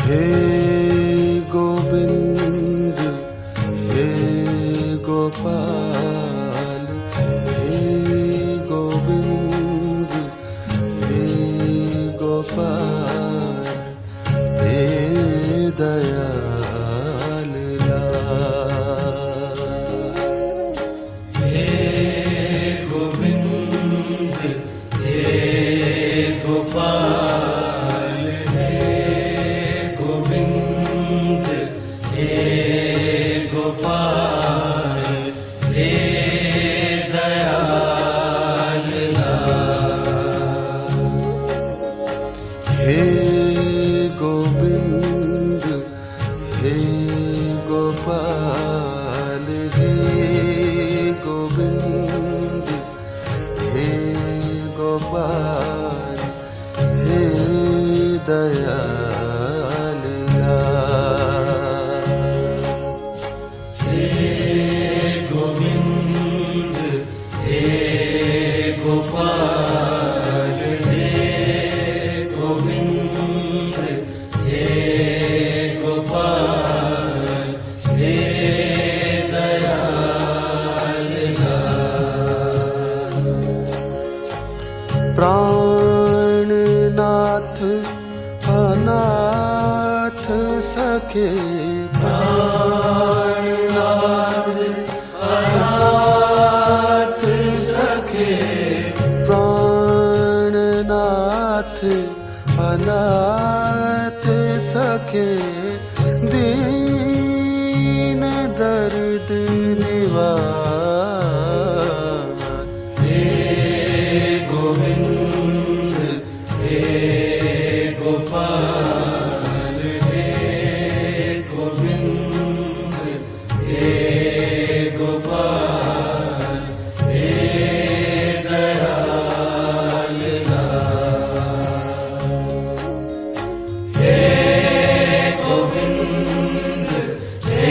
हे गोविंद हे गोपाल, हे गोविंद हे गोपाल, हे दयाल लाल। हे गोविंद हे गोपाल, हे गोविंद हे गोपाल, हे दयाल लाल। हे गोविंद हे गोपाल, हे गोविंद हे गोपाल, हे दयाल लाल। हे गोविंद हे गोपाल, हे गोविंद हे गोपाल, हे दयाल लाल। प्राणनाथ अनाथ सखे, प्राणनाथ अनाथ सखे, प्राणनाथ अनाथ सखे, दीन दर्द निवार। हे गोविंद हे गोपाल, हे गोविंद हे गोपाल, हे दयाल लाल। हे गोविंद हे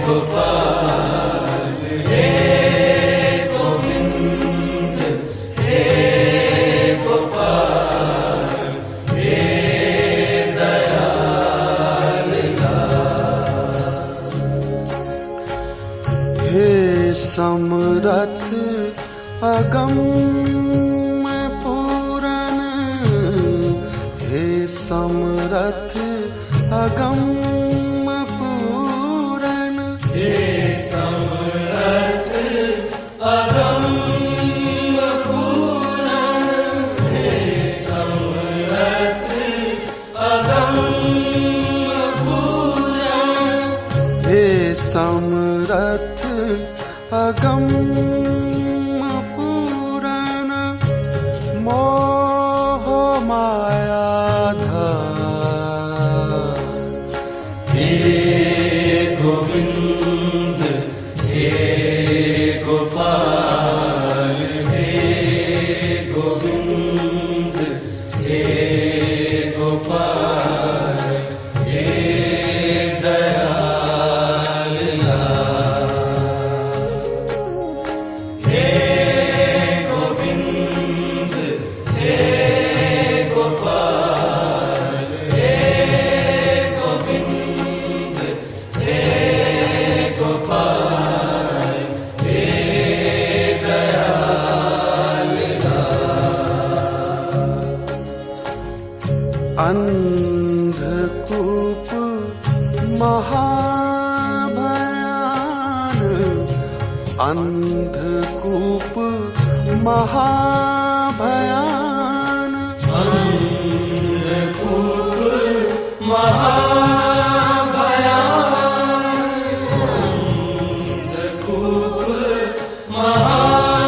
गोपाल, हे गोविंद हे गोपाल, हे दयाल लाल। हे समरथ अगम पूरन, हे समरथ अगम पूरन, हे समरथ अगम पूरन, हे समरथ अगम पूरन, हे समरथ अगम पूरन, मोह माया धार। हे गोविंद हे गोपाल, हे गोविंद हे गोपाल, हे दयाल लाल। हे गोविंद हे गोपाल, हे गोविंद हे गोपाल, हे दयाल लाल। अंधकूप महाभयान, अंधकूप महाभयान, अंधकूप महाभयान, अंधकूप महाभयान,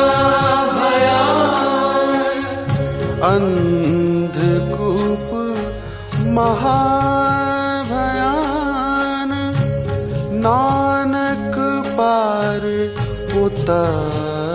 अंधकूप महाभयान, नानक पार उतार।